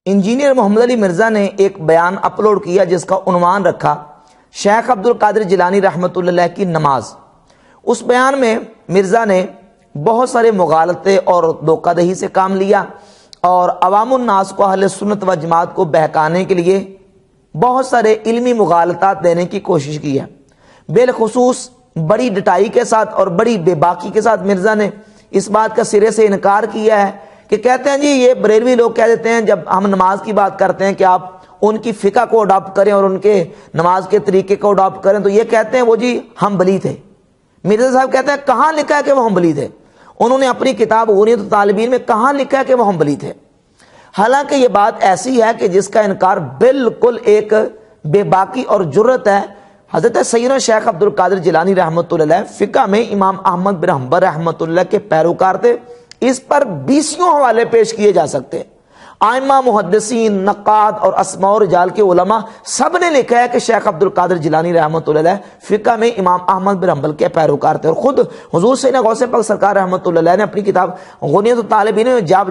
Engineer محمد علی مرزا نے ایک بیان اپلوڈ کیا جس کا عنوان رکھا شیخ عبد القادر جیلانی رحمۃ اللہ علیہ کی نماز۔ اس بیان میں مرزا نے بہت سارے مغالطے اور دھوکہ دہی سے کام لیا اور عوام الناس کو اہل سنت و جماعت کو بہکانے کے لیے بہت سارے علمی مغالطات دینے کی کوشش کی ہے۔ بالخصوص بڑی ڈٹائی کے ساتھ اور بڑی بے باکی کے ساتھ مرزا نے اس بات کا سرے سے انکار کیا ہے کہ کہتے ہیں جی یہ بریلوی لوگ کہہ دیتے ہیں جب ہم نماز کی بات کرتے ہیں کہ آپ ان کی فقہ کو اڈاپٹ کریں اور ان کے نماز کے طریقے کو اڈاپٹ کریں تو یہ کہتے ہیں وہ جی حنبلی تھے۔ مرزا صاحب کہتے ہیں کہاں لکھا ہے کہ وہ حنبلی تھے؟ انہوں نے اپنی کتاب غنیۃ الطالبین میں کہاں لکھا ہے کہ وہ حنبلی تھے؟ حالانکہ یہ بات ایسی ہے کہ جس کا انکار بالکل ایک بے باکی اور جرت ہے۔ حضرت سیدنا شیخ عبد القادر جیلانی رحمۃ اللہ علیہ فقہ میں امام احمد بن حنبل رحمۃ اللہ کے پیروکار تھے۔ اس پر 20 حوالے پیش کیے جا سکتے ہیں۔ ائمہ محدثین، نقاد اور اسماء و رجال کے علماء سب نے لکھا ہے کہ شیخ عبد القادر جیلانی رحمۃ اللہ علیہ فقہ میں امام احمد بن حنبل کے پیروکار تھے، اور خود حضور سیدنا غوث پاک سرکار رحمۃ اللہ علیہ نے اپنی کتاب غنیۃ الطالبین میں جاب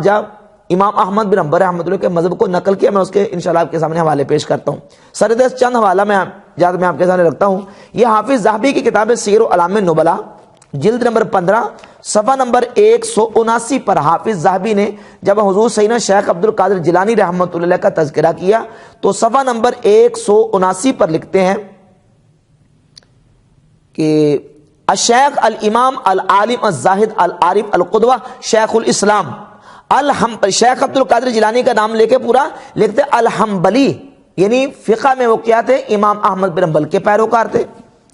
امام احمد بن حنبل رحمۃ اللہ کے مذہب کو نقل کیا۔ میں اس کے انشاءاللہ آپ کے سامنے حوالے پیش کرتا ہوں۔ سردست چند حوالہ میں آپ کے سامنے رکھتا ہوں۔ یہ حافظ ذہبی کی کتاب ہے سیر اعلام النبلاء، جلد نمبر 15 صفحہ نمبر 179 پر حافظ ذہبی نے جب حضور سیدنا شیخ عبد القادر جیلانی رحمۃ اللہ علیہ کا تذکرہ کیا تو صفحہ نمبر 179 پر لکھتے ہیں کہ الشیخ الامام العالم الزاہد العارف القدوہ شیخ الاسلام شیخ عبد القادر جیلانی کا نام لے کے پورا لکھتے الحنبلی، یعنی فقہ میں وہ کیا تھے؟ امام احمد بن حنبل کے پیروکار تھے۔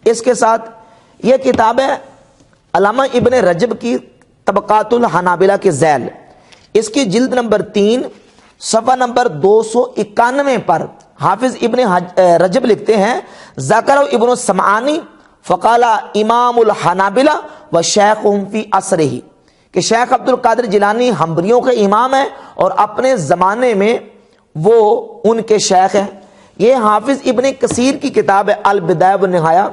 اس کے ساتھ یہ کتاب ہے علامہ ابن رجب کی طبقات الحنابلہ کے ذیل، اس کی جلد نمبر 3 صفحہ نمبر 291 پر حافظ ابن رجب لکھتے ہیں ذکر ابن السمعانی فقال امام الحنابلہ و شیخہم فی عصرہ، کہ شیخ عبد القادر جیلانی حنبلیوں کے امام ہیں اور اپنے زمانے میں وہ ان کے شیخ ہیں۔ یہ حافظ ابن کثیر کی کتاب ہے البدایہ والنہایہ،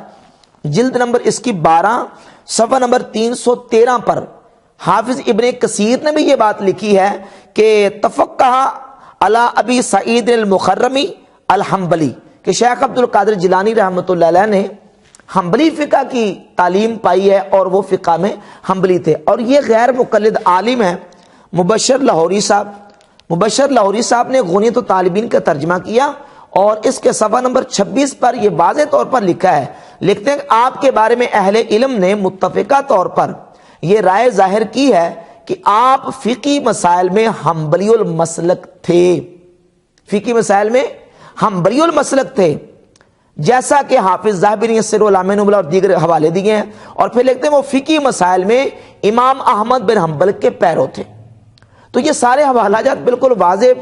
جلد نمبر اس کی 12 صفحہ نمبر 313 پر حافظ ابن کثیر نے بھی یہ بات لکھی ہے کہ تفقہ علی ابی سعید المخرمی الحنبلی، کہ شیخ عبد القادر جیلانی رحمۃ اللہ علیہ نے حنبلی فقہ کی تعلیم پائی ہے اور وہ فقہ میں حنبلی تھے۔ اور یہ غیر مقلد عالم ہے مبشر لاہوری صاحب نے غنیۃ الطالبین کا ترجمہ کیا اور اس کے صفحہ نمبر 26 پر یہ واضح طور پر لکھا ہے، لکھتے ہیں کہ آپ کے بارے میں اہل علم نے متفقہ طور پر یہ رائے ظاہر کی ہے کہ آپ فقی مسائل میں حنبلی المسلک تھے، فقی مسائل میں حنبلی المسلک تھے، جیسا کہ حافظ ذہبی نے سیر اعلام النبلاء اور دیگر حوالے دیے ہیں۔ اور پھر لکھتے ہیں وہ فقی مسائل میں امام احمد بن حنبل کے پیرو تھے۔ تو یہ سارے حوالہ جات بالکل واضح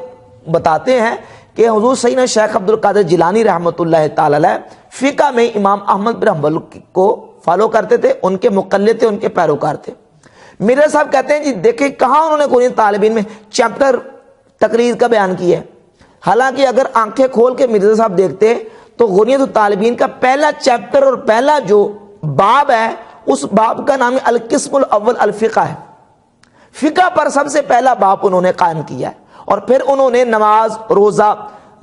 بتاتے ہیں کہ حضور سیدنا شیخ عبد القادر جیلانی رحمۃ اللہ تعالی علیہ فقہ میں امام احمد بن حنبل کو فالو کرتے تھے، ان کے مقلد تھے، ان کے پیروکار تھے۔ مرزا صاحب کہتے ہیں جی دیکھیں کہاں انہوں نے غنیۃ الطالبین میں چیپٹر تقریر کا بیان کیا ہے، حالانکہ اگر آنکھیں کھول کے مرزا صاحب دیکھتے تو غنیۃ الطالبین کا پہلا چیپٹر اور پہلا جو باب ہے اس باب کا نام القسم الاول الفقہ ہے۔ فقہ پر سب سے پہلا باب انہوں نے قائم کیا ہے، اور پھر انہوں نے نماز، روزہ،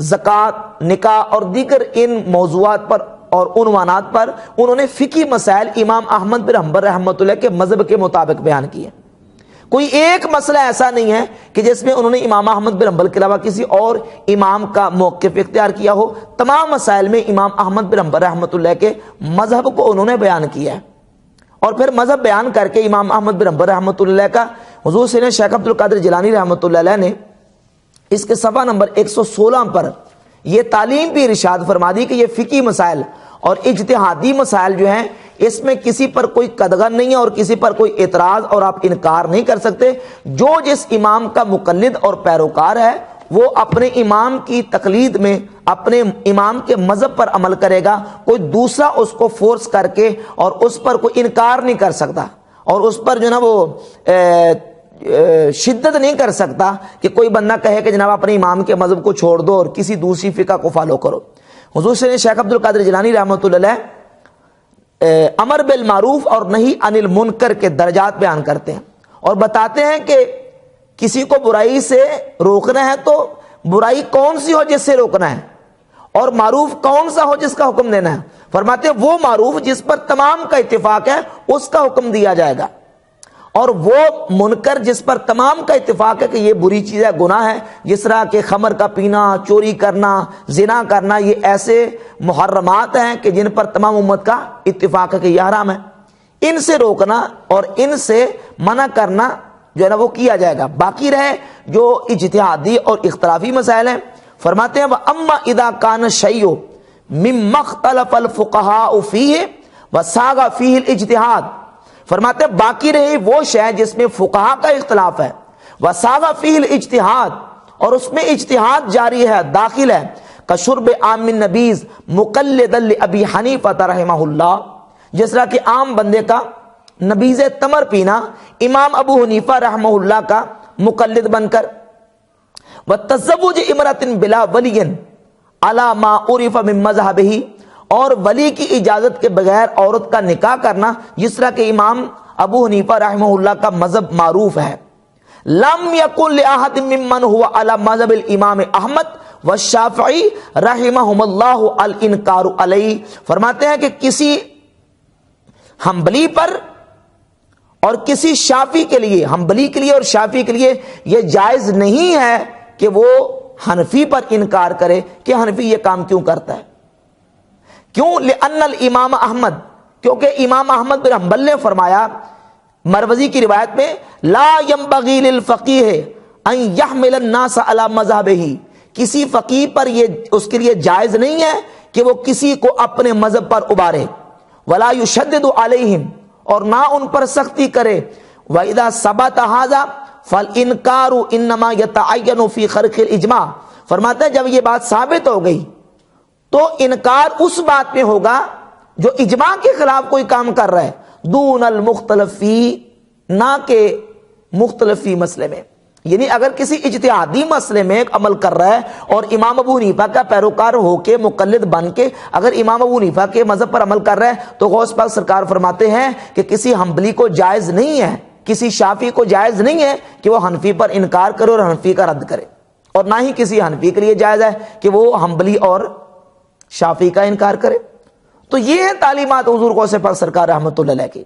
زکوٰۃ، نکاح اور دیگر ان موضوعات پر اور عنوانات پر انہوں نے فقہی مسائل امام احمد بن حنبل رحمۃ اللہ کے مذہب کے مطابق بیان کیے۔ کوئی ایک مسئلہ ایسا نہیں ہے کہ جس میں انہوں نے امام احمد بن حنبل کے علاوہ کسی اور امام کا موقف اختیار کیا ہو۔ تمام مسائل میں امام احمد بن حنبل رحمۃ اللہ کے مذہب کو انہوں نے بیان کیا ہے، اور پھر مذہب بیان کر کے امام احمد بن حنبل رحمۃ اللہ کا حضور سیدنا شیخ عبد القادر جیلانی رحمۃ اللہ علیہ نے اس کے صفحہ نمبر 116 پر یہ تعلیم بھی ارشاد فرما دی کہ یہ فقہی مسائل اور اجتہادی مسائل جو ہیں اس میں کسی پر کوئی قدغن نہیں ہے اور کسی پر کوئی اعتراض اور آپ انکار نہیں کر سکتے۔ جو جس امام کا مقلد اور پیروکار ہے وہ اپنے امام کی تقلید میں اپنے امام کے مذہب پر عمل کرے گا، کوئی دوسرا اس کو فورس کر کے اور اس پر کوئی انکار نہیں کر سکتا اور اس پر جو نا وہ شدت نہیں کر سکتا کہ کوئی بندہ کہے کہ جناب اپنے امام کے مذہب کو چھوڑ دو اور کسی دوسری فقہ کو فالو کرو۔ حضور سے شیخ عبد القادر جیلانی رحمۃ اللہ علیہ امر بالمعروف اور نہی عن المنکر کے درجات بیان کرتے ہیں اور بتاتے ہیں کہ کسی کو برائی سے روکنا ہے تو برائی کون سی ہو جس سے روکنا ہے اور معروف کون سا ہو جس کا حکم دینا ہے؟ فرماتے ہیں وہ معروف جس پر تمام کا اتفاق ہے اس کا حکم دیا جائے گا، اور وہ منکر جس پر تمام کا اتفاق ہے کہ یہ بری چیز ہے، گناہ ہے، جس طرح کہ خمر کا پینا، چوری کرنا، زنا کرنا، یہ ایسے محرمات ہیں کہ جن پر تمام امت کا اتفاق ہے کہ یہ حرام ہے، ان سے روکنا اور ان سے منع کرنا جو ہے نا وہ کیا جائے گا۔ باقی رہے جو اجتہادی اور اختلافی مسائل ہیں، فرماتے ہیں وَأَمَّا إِذَا كَانَ الشَّيْءُ مِمَّا اخْتَلَفَ الْفُقَهَاءُ فِيهِ وَسَاغَ فِيهِ الْإِجْتِهَادُ، فرماتے ہیں باقی رہی وہ شے جس میں فقہا کا اختلاف ہے، وَسَاغَ فِيهِ الْإِجْتِهَادُ، اور اس میں اجتہاد جاری ہے، داخل ہے، كَشُرْبِ عَامِّ النَّبِيذ مُقَلِّدًا لِأَبِي حَنِیفَةَ رحمہ اللہ، جس طرح کہ عام بندے کا نبیذ تمر پینا امام ابو حنیفہ رحمہ اللہ کا مقلد بن کر، وَتَزَوُّجِ امْرَأَةٍ بِلَا وَلِيٍّ عَلَى مَا عُرِفَ مِن مَذْهَبِهِ، اور ولی کی اجازت کے بغیر عورت کا نکاح کرنا جس طرح کہ امام ابو حنیفہ رحمہ اللہ کا مذہب معروف ہے۔ لم يكن لأحد ممن هو على مذهب الامام احمد والشافعی رحمہم اللہ الانکار علیہ، فرماتے ہیں کہ کسی حنبلی پر اور کسی شافعی کے لیے، حنبلی کے لیے اور شافعی کے لیے یہ جائز نہیں ہے کہ وہ حنفی پر انکار کرے کہ حنفی یہ کام کیوں کرتا ہے۔ کیوں؟ لأن الامام احمد، کیونکہ امام احمد بن حنبل نے فرمایا مروزی کی روایت میں، لا ينبغي للفقیہ ان يحمل الناس على مذہبہ، کسی فقیہ پر یہ اس کے لیے جائز نہیں ہے کہ وہ کسی کو اپنے مذہب پر ابارے، ولا يشدد علیہم، اور نہ ان پر سختی کرے، وَإِذَا ثَبَتَ هَذَا فَالْإِنْكَارُ إِنَّمَا يَتَعَيَّنُ فِي خَرْقِ الْإِجْمَاع، فرماتے ہیں جب یہ بات ثابت ہو گئی تو انکار اس بات میں ہوگا جو اجماع کے خلاف کوئی کام کر رہا ہے، دون المختلفی، نہ کہ مختلفی مسئلے میں، یعنی اگر کسی اجتہادی مسئلے میں ایک عمل کر رہا ہے اور امام ابو حنیفہ کا پیروکار ہو کے مقلد بن کے اگر امام ابو حنیفہ کے مذہب پر عمل کر رہا ہے تو غوث پاک سرکار فرماتے ہیں کہ کسی حنبلی کو جائز نہیں ہے، کسی شافعی کو جائز نہیں ہے کہ وہ حنفی پر انکار کرے اور حنفی کا رد کرے، اور نہ ہی کسی حنفی کے لیے جائز ہے کہ وہ حنبلی اور شافعی کا انکار کرے۔ تو یہ ہیں تعلیمات حضور غوث پاک سرکار رحمۃ اللہ علیہ کی۔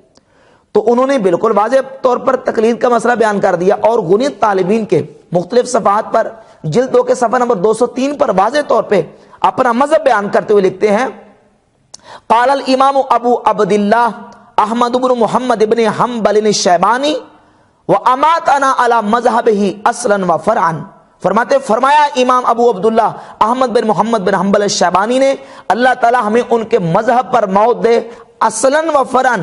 تو انہوں نے بالکل واضح طور پر تقلید کا مسئلہ بیان کر دیا، اور غنیت طالبین کے مختلف صفحات پر جلد 2 کے صفحہ نمبر 203 پر واضح طور پہ اپنا مذہب بیان کرتے ہوئے لکھتے ہیں، قال الامام ابو عبداللہ احمد بن محمد بن حنبل الشیبانی واماتنا علی مذہبہ اصلا و فرعا، فرمایا امام ابو عبداللہ احمد بن محمد بن حنبل الشیبانی نے، اللہ تعالی ہمیں ان کے مذہب پر موت دے، اصلا و فرعا،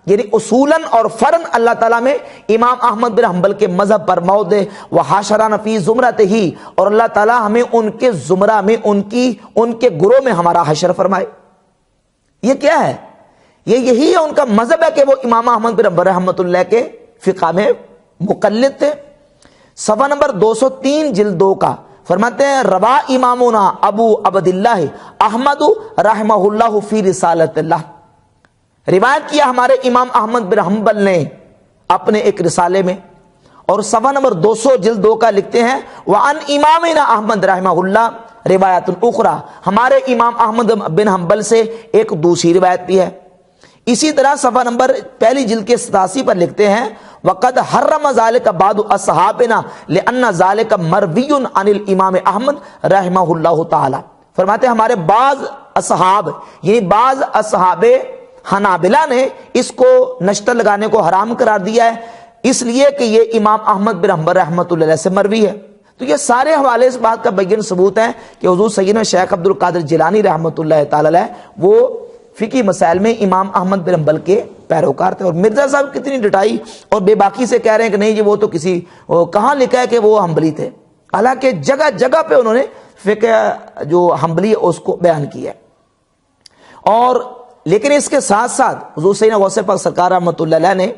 یعنی اصولاً اور فرن اللہ تعالیٰ میں امام احمد بن حنبل کے مذہب پر موت دے، وحاشرنا فی زمرتہ، اور اللہ تعالیٰ ہمیں ان کے زمرہ میں، ان کے گروہ میں ہمارا حشر فرمائے۔ یہ کیا ہے؟ یہی ہے ان کا مذہب ہے کہ وہ امام احمد بن حنبل رحمۃ اللہ کے فقہ میں مقلد تھے۔ صفحہ نمبر 203 جلد 2 کا فرماتے ہیں، روا امامنا ابو عبداللہ احمد رحمہ اللہ فی رسالۃ اللہ، روایت کیا ہمارے امام احمد بن حنبل نے اپنے ایک رسالے میں، اور صفحہ نمبر 200 جلد 2 کا لکھتے ہیں، وعن امامنا احمد رحمہ اللہ روایت اخرى، ہمارے امام احمد بن حنبل سے ایک دوسری روایت بھی ہے۔ اسی طرح صفحہ نمبر پہلی جلد کے 87 پر لکھتے ہیں، وقد حرم ذلك بعض اصحابنا لان ذلك مروی عن الامام احمد رحمہ اللہ تعالی، فرماتے ہیں ہمارے بعض اصحاب، یعنی بعض اصحاب حنابلہ نے اس کو نشتر لگانے کو حرام قرار دیا ہے، اس لیے کہ یہ امام احمد بن حنبل رحمۃ اللہ علیہ سے مروی ہے۔ تو یہ سارے حوالے اس بات کا بین ثبوت ہیں کہ حضور سیدنا شیخ عبد القادر جیلانی رحمۃ اللہ تعالی علیہ وہ فقہی مسائل میں امام احمد بن حنبل کے پیروکار تھے۔ اور مرزا صاحب کتنی ڈٹائی اور بے باکی سے کہہ رہے ہیں کہ نہیں جی وہ تو کسی کہاں لکھا ہے کہ وہ حنبلی تھے، حالانکہ جگہ جگہ پہ انہوں نے فقہ جو حنبلی ہے اس کو بیان کیا ہے۔ اور لیکن اس کے ساتھ ساتھ حضور سیدنا غوث پاک سرکار رحمۃ اللہ علیہ نے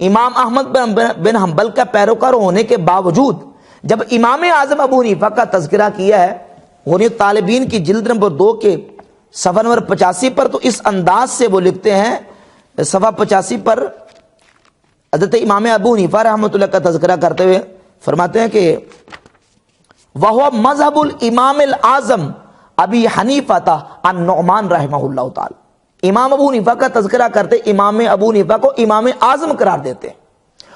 امام احمد بن حنبل کا پیروکار ہونے کے باوجود جب امام اعظم ابو حنیفہ کا تذکرہ کیا ہے غنیت طالبین کی جلد نمبر 2 کے صفحہ نمبر 85 پر، تو اس انداز سے وہ لکھتے ہیں، صفحہ 85 پر حضرت امام ابو حنیفہ رحمۃ اللہ کا تذکرہ کرتے ہوئے فرماتے ہیں کہ وہ مذہب الامام الاعظم ابی حنیفہ النعمان رحمہ اللہ تعالی، امام ابو حنیفہ کا تذکرہ کرتے امام ابو حنیفہ کو امام اعظم قرار دیتے ہیں،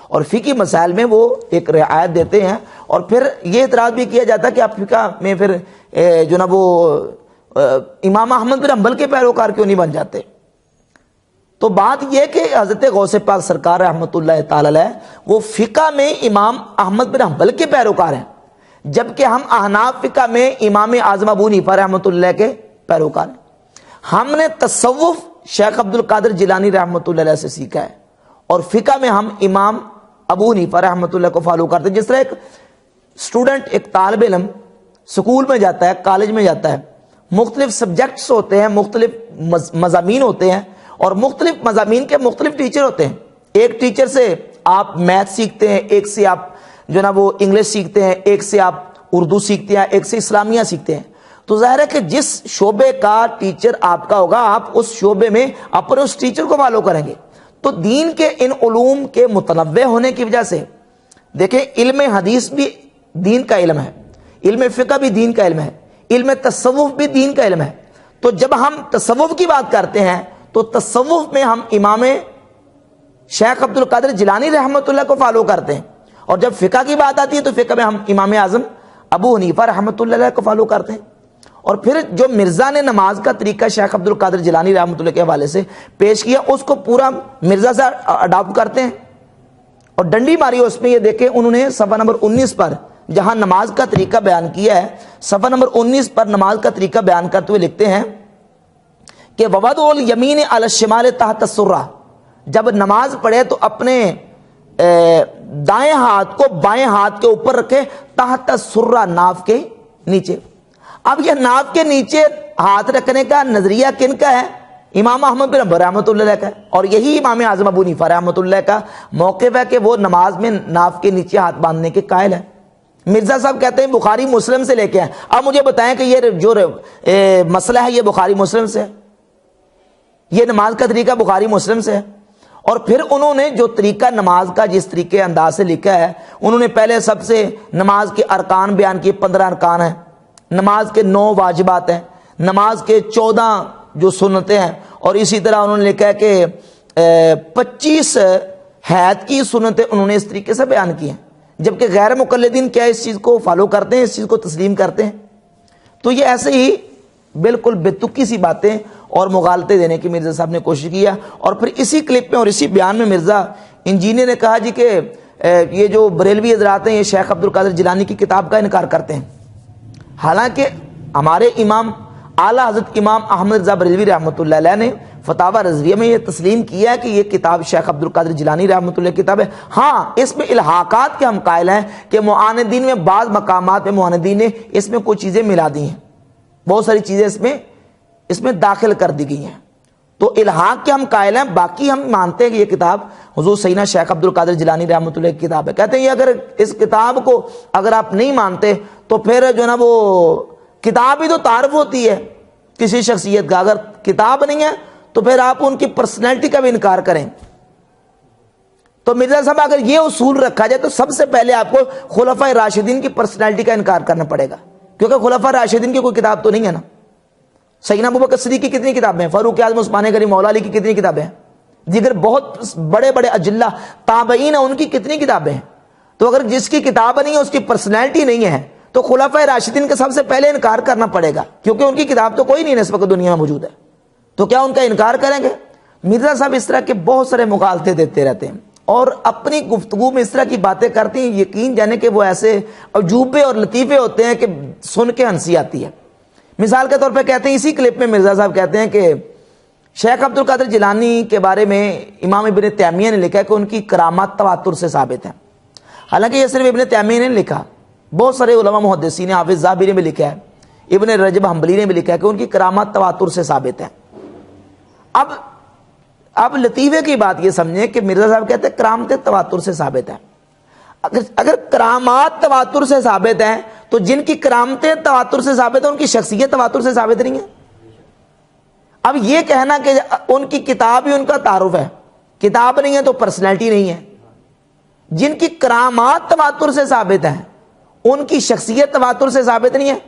اور فقہی مسائل میں وہ ایک رعایت دیتے ہیں۔ اور پھر یہ اعتراض بھی کیا جاتا ہے کہ آپ فقہ میں پھر جو نا وہ امام احمد بن حنبل کے پیروکار کیوں نہیں بن جاتے؟ تو بات یہ کہ حضرت غوث پاک سرکار رحمۃ اللہ تعالی علیہ وہ فقہ میں امام احمد بن حنبل کے پیروکار ہیں، جبکہ ہم احناف فقہ میں امام اعظم ابو حنیفہ رحمۃ اللہ کے پیروکار ہیں۔ ہم نے تصوف شیخ عبد القادر جیلانی رحمۃ اللہ علیہ سے سیکھا ہے، اور فقہ میں ہم امام ابو حنیفہ رحمۃ اللہ کو فالو کرتے ہیں۔ جس طرح ایک اسٹوڈنٹ، ایک طالب علم سکول میں جاتا ہے، کالج میں جاتا ہے، مختلف سبجیکٹس ہوتے ہیں، مختلف مضامین ہوتے ہیں، اور مختلف مضامین کے مختلف ٹیچر ہوتے ہیں۔ ایک ٹیچر سے آپ میتھ سیکھتے ہیں، ایک سے آپ جو نا وہ انگلش سیکھتے ہیں، ایک سے آپ اردو سیکھتے ہیں، ایک سے اسلامیہ سیکھتے ہیں۔ تو ظاہر ہے کہ جس شعبے کا ٹیچر آپ کا ہوگا، آپ اس شعبے میں اپنے اس ٹیچر کو فالو کریں گے۔ تو دین کے ان علوم کے متنوع ہونے کی وجہ سے دیکھیں، علم حدیث بھی دین کا علم ہے، علم فقہ بھی دین کا علم ہے، علم تصوف بھی دین کا علم ہے۔ تو جب ہم تصوف کی بات کرتے ہیں تو تصوف میں ہم امام شیخ عبد القادر جیلانی رحمۃ اللہ کو فالو کرتے ہیں، اور جب فقہ کی بات آتی ہے تو فقہ میں ہم امام اعظم ابو حنیفہ رحمۃ اللہ علیہ کو فالو کرتے ہیں۔ اور پھر جو مرزا نے نماز کا طریقہ شیخ عبد القادر جیلانی رحمۃ اللہ کے حوالے سے پیش کیا، اس کو پورا مرزا سے اڈاپٹ کرتے ہیں، اور ڈنڈی ماری اس میں۔ یہ دیکھیں، انہوں نے صفحہ نمبر 19 پر جہاں نماز کا طریقہ بیان کیا ہے، صفحہ نمبر 19 پر نماز کا طریقہ بیان کرتے ہوئے لکھتے ہیں کہ ووضع الیمین علی الشمال تحت السرہ، جب نماز پڑھے تو اپنے دائیں ہاتھ کو بائیں ہاتھ کے اوپر رکھے، تحت السرہ، ناف کے نیچے۔ اب یہ ناف کے نیچے ہاتھ رکھنے کا نظریہ کن کا ہے؟ امام احمد بن حنبل رحمۃ اللہ کا ہے، اور یہی امام اعظم ابو حنیفہ رحمۃ اللہ کا موقف ہے کہ وہ نماز میں ناف کے نیچے ہاتھ باندھنے کے قائل ہے۔ مرزا صاحب کہتے ہیں بخاری مسلم سے لے کے ہیں۔ اب مجھے بتائیں کہ یہ جو مسئلہ ہے یہ بخاری مسلم سے ہے، یہ نماز کا طریقہ بخاری مسلم سے ہے۔ اور پھر انہوں نے جو طریقہ نماز کا جس طریقے انداز سے لکھا ہے، انہوں نے پہلے سب سے نماز کے ارکان بیان کیے، 15 ارکان ہیں، نماز کے 9 واجبات ہیں، نماز کے 14 جو سنتیں ہیں، اور اسی طرح انہوں نے لکھا ہے کہ 25 حید کی سنتیں انہوں نے اس طریقے سے بیان کی ہیں، جبکہ غیر مقلدین کیا اس چیز کو فالو کرتے ہیں، اس چیز کو تسلیم کرتے ہیں۔ تو یہ ایسے ہی بالکل بے تکی سی باتیں اور مغالطے دینے کی مرزا صاحب نے کوشش کیا۔ اور پھر اسی کلپ میں اور اسی بیان میں مرزا انجینئر نے کہا جی کہ یہ جو بریلوی حضرات ہیں یہ شیخ عبد القادر جیلانی کی کتاب کا انکار کرتے ہیں، حالانکہ ہمارے امام اعلیٰ حضرت امام احمد رضا بریلوی رحمۃ اللہ علیہ نے فتاوی رضویہ میں یہ تسلیم کیا ہے کہ یہ کتاب شیخ عبد القادر جیلانی رحمۃ اللہ کی کتاب ہے۔ ہاں، اس میں الحاقات کے ہم قائل ہیں کہ معاندین میں بعض مقامات میں معاندین نے اس میں کچھ چیزیں ملا دی ہیں، بہت ساری چیزیں اس میں داخل کر دی گئی ہیں، تو الحاق کے ہم قائل ہیں۔ باقی ہم مانتے ہیں کہ یہ کتاب حضور سیدنا شیخ عبد القادر جیلانی رحمۃ اللہ کی کتاب ہے۔ کہتے ہیں یہ اگر اس کتاب کو اگر آپ نہیں مانتے تو پھر جو نا وہ کتاب ہی تو تعارف ہوتی ہے کسی شخصیت کا، اگر کتاب نہیں ہے تو پھر آپ ان کی پرسنالٹی کا بھی انکار کریں۔ تو مرزا صاحب اگر یہ اصول رکھا جائے تو سب سے پہلے آپ کو خلفائے راشدین کی پرسنالٹی کا انکار کرنا پڑے گا، کیونکہ خلفائے راشدین کی کوئی کتاب تو نہیں ہے نا۔ سیدنا ابوبکر صدیق کی کتنی کتابیں ہیں، فاروق اعظم عثمان غنی مولا علی کی کتنی کتابیں ہیں، دیگر بہت بڑے بڑے اجلہ تابعین ہیں ان کی کتنی کتابیں ہیں۔ تو اگر جس کی کتاب نہیں ہے، اس کی پرسنالٹی نہیں ہے، تو خلفائے راشدین کا سب سے پہلے انکار کرنا پڑے گا، کیونکہ ان کی کتاب تو کوئی نہیں اس وقت دنیا میں موجود ہے، تو کیا ان کا انکار کریں گے؟ مرزا صاحب اس طرح کے بہت سارے مغالطے دیتے رہتے ہیں اور اپنی گفتگو میں اس طرح کی باتیں کرتی ہیں، یقین جانے کہ وہ ایسے عجوبے اور لطیفے ہوتے ہیں کہ سن کے ہنسی آتی ہے۔ مثال کے طور پہ کہتے ہیں، اسی کلپ میں مرزا صاحب کہتے ہیں کہ شیخ عبد القادر جیلانی کے بارے میں امام ابن تیمیہ نے لکھا ہے کہ ان کی کرامات تواتر سے ثابت ہیں۔ حالانکہ یہ صرف ابن تیمیہ نے لکھا، بہت سارے علماء محدثین، حافظ ذہبی نے بھی لکھا ہے، ابن رجب حنبلی نے بھی لکھا ہے کہ ان کی کرامات تواتر سے ثابت ہیں۔ اب لطیفے کی بات یہ سمجھیں کہ مرزا صاحب کہتے ہیں کرامتیں تواتر سے ثابت ہیں۔ اگر کرامات تواتر سے ثابت ہیں تو جن کی کرامتیں تواتر سے ثابت ہیں ان کی شخصیت تواتر سے ثابت نہیں ہے۔ اب یہ کہنا کہ ان کی کتاب ہی ان کا تعارف ہے، کتاب نہیں ہے تو پرسنالٹی نہیں ہے۔ جن کی کرامات تواتر سے ثابت ہیں ان کی شخصیت تواتر سے ثابت نہیں ہے؟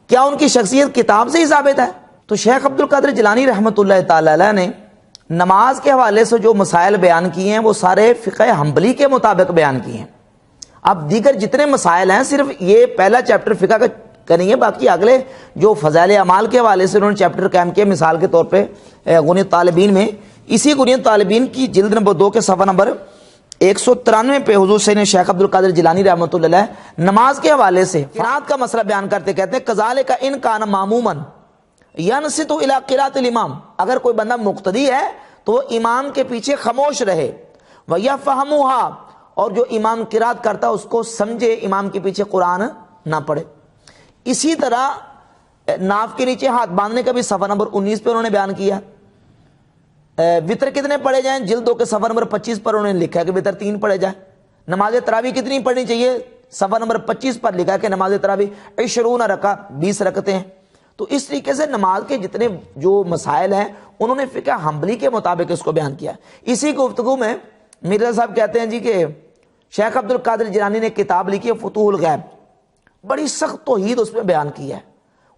کیا ان کی شخصیت کتاب سے ہی ثابت ہے؟ تو شیخ عبد القادر جیلانی رحمۃ اللہ تعالی علیہ نے نماز کے حوالے سے جو مسائل بیان کیے ہیں وہ سارے فقہ حنبلی کے مطابق بیان کیے ہیں۔ اب دیگر جتنے مسائل ہیں صرف یہ پہلا چیپٹر فقہ کا نہیں ہے، باقی اگلے جو فضائل اعمال کے حوالے سے انہوں نے چیپٹر قائم کیا، مثال کے طور پہ غنیۃ طالبین میں، اسی غنیۃ طالبین کی جلد نمبر 2 کے صفحہ نمبر 193 پہ حضور سید شیخ عبد القادر جیلانی رحمۃ اللہ علیہ نماز کے حوالے سے قرات کا مسئلہ بیان کرتے کہتے ہیں کذالک ان کان ماموما ینصت الی قراءۃ الامام، اگر کوئی بندہ مقتدی ہے تو وہ امام کے پیچھے خاموش رہے، ویفہمھا، اور جو امام قرات کرتا ہے اس کو سمجھے، امام کے پیچھے قرآن نہ پڑھے۔ اسی طرح ناف کے نیچے ہاتھ باندھنے کا بھی صفحہ نمبر 19 پہ انہوں نے بیان کیا۔ وطر کتنے پڑھے جائیں، جلد 2 کے صفحہ نمبر 25 پر انہوں نے لکھا ہے کہ وطر 3 پڑھے جائیں۔ نماز تراویح کتنی پڑھنی چاہیے، صفحہ نمبر 25 پر لکھا ہے کہ نماز تراویح 20 رکعت 20 رکعتیں ہیں۔ تو اس طریقے سے نماز کے جتنے جو مسائل ہیں انہوں نے فقہ حنبلی کے مطابق اس کو بیان کیا۔ اسی گفتگو میں مرزا صاحب کہتے ہیں جی کہ شیخ عبد القادر جیلانی نے کتاب لکھی ہے فتوح الغیب، بڑی سخت توحید اس میں بیان کی ہے،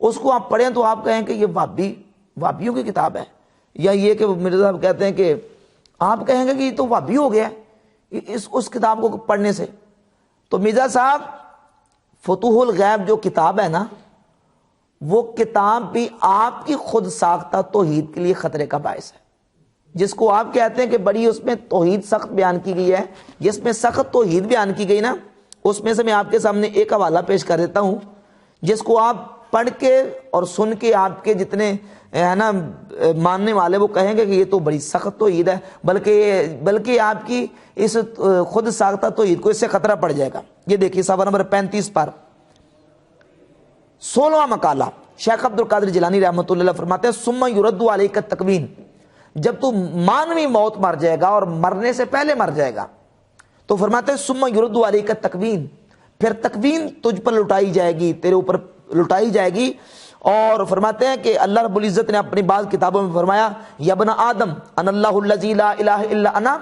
اس کو آپ پڑھیں تو آپ کہیں کہ یہ وہابیوں کی کتاب ہے، یا یہ کہ مرزا صاحب کہتے ہیں کہ آپ کہیں گے کہ یہ تو وہابی ہو گیا اس کتاب کو پڑھنے سے۔ تو مرزا صاحب فتوح الغیب جو کتاب ہے نا، وہ کتاب بھی آپ کی خود ساختہ توحید کے لیے خطرے کا باعث ہے، جس کو آپ کہتے ہیں کہ بڑی اس میں توحید سخت بیان کی گئی ہے، جس میں سخت توحید بیان کی گئی نا، اس میں سے میں آپ کے سامنے ایک حوالہ پیش کر دیتا ہوں جس کو آپ پڑھ کے اور سن کے آپ کے جتنے ہے نا ماننے والے وہ کہیں گے کہ یہ تو بڑی سخت توحید ہے، بلکہ آپ کی اس خود ساختہ توحید کو اس سے خطرہ پڑ جائے گا۔ یہ دیکھیے صفحہ نمبر 35 پر 16واں مقالہ شیخ عبد القادر جیلانی رحمۃ اللہ علیہ فرماتے ہیں ثم یرد علیک التکوین، جب تو مانوی موت مر جائے گا اور مرنے سے پہلے مر جائے گا تو فرماتے ہیں ثم یرد علیک التکوین، پھر تکوین تجھ پر لٹائی جائے گی، تیرے اوپر لٹائی جائے گی۔ اور فرماتے ہیں کہ اللہ رب العزت نے اپنی بعض کتابوں میں فرمایا یا ابن آدم ان اللہ الذی لا الہ الا انا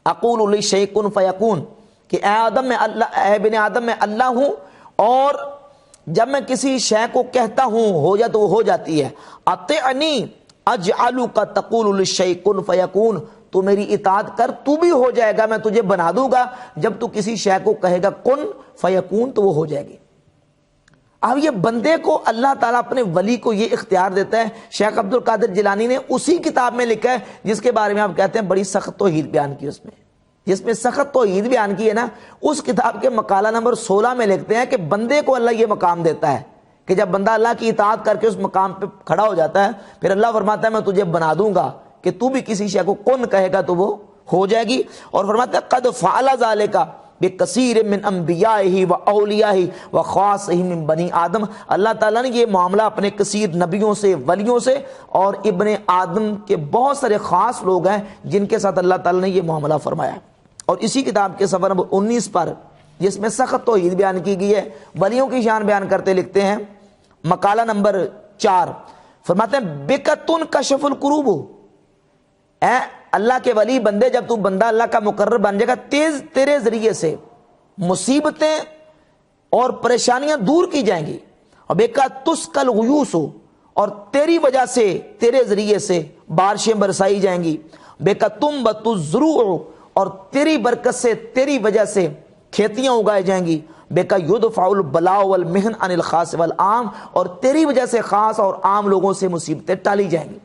اقول لشیء کن فیکون، کہ اے آدم میں اللہ، اے ابن آدم میں اللہ ہوں، اور جب میں کسی شے کو کہتا ہوں ہو جا تو وہ ہو جاتی ہے۔ اطعنی اجعلک تقول للشیء کن فیکون، تو میری اطاعت کر تو بھی ہو جائے گا، میں تجھے بنا دوں گا، جب تو کسی شے کو کہے گا کن فیکون تو وہ ہو جائے گی۔ اب یہ بندے کو اللہ تعالیٰ اپنے ولی کو یہ اختیار دیتا ہے۔ شیخ عبد القادر جیلانی نے اسی کتاب میں لکھا ہے جس کے بارے میں آپ کہتے ہیں بڑی سخت توحید بیان کی، اس میں جس میں سخت توحید بیان کی ہے نا، اس کتاب کے مقالہ نمبر 16 میں لکھتے ہیں کہ بندے کو اللہ یہ مقام دیتا ہے کہ جب بندہ اللہ کی اطاعت کر کے اس مقام پہ کھڑا ہو جاتا ہے پھر اللہ فرماتا ہے میں تجھے بنا دوں گا کہ تو بھی کسی شے کو کن کہے گا تو وہ ہو جائے گی۔ اور فرماتا ہے قد فعل ذلک بکثیر من انبیائہ و اولیائہ و خاصہ من بنی آدم، اللہ تعالیٰ نے یہ معاملہ اپنے کثیر نبیوں سے، ولیوں سے اور ابن آدم کے بہت سارے خاص لوگ ہیں جن کے ساتھ اللہ تعالیٰ نے یہ معاملہ فرمایا۔ اور اسی کتاب کے صفحہ نمبر 19 پر جس میں سخت توحید بیان کی گئی ہے، ولیوں کی شان بیان کرتے لکھتے ہیں مقالہ نمبر 4 فرماتے ہیں بکتن کشف الکروب، اے اللہ کے ولی بندے جب تو بندہ اللہ کا مقرر بن جائے گا تیرے ذریعے سے مصیبتیں اور پریشانیاں دور کی جائیں گی، اور بیکا تسکل غیوس، اور تیری وجہ سے تیرے ذریعے سے بارشیں برسائی جائیں گی، بیکا تم بتزروع، اور تیری برکت سے تیری وجہ سے کھیتیاں اگائی جائیں گی، بیکا یدفع البلاء والمحن عن الخاص والعام، اور تیری وجہ سے خاص اور عام لوگوں سے مصیبتیں ٹالی جائیں گی۔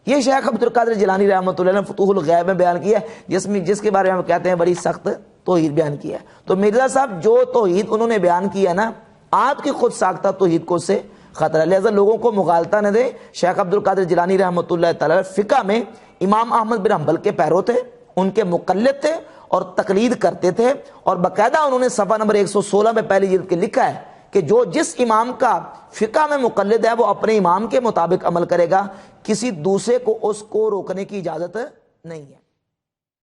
یہ شیخ عبد القادر جیلانی رحمۃ اللہ نے فتوح الغیب میں بیان کیا ہے جس کے بارے میں ہم کہتے ہیں بڑی سخت توحید بیان کیا ہے۔ تو مرزا صاحب جو توحید انہوں نے بیان کیا نا، آپ کی خود ساختہ توحید کو سے خطرہ، لہذا لوگوں کو مغالطہ نہ دے۔ شیخ عبد القادر جیلانی رحمۃ اللہ تعالی فقہ میں امام احمد بن حنبل کے پیرو تھے، ان کے مقلد تھے اور تقلید کرتے تھے، اور باقاعدہ انہوں نے صفحہ نمبر 116 میں پہلی جلد کے لکھا ہے کہ جو جس امام کا فقہ میں مقلد ہے وہ اپنے امام کے مطابق عمل کرے گا، کسی دوسرے کو اس کو روکنے کی اجازت نہیں ہے۔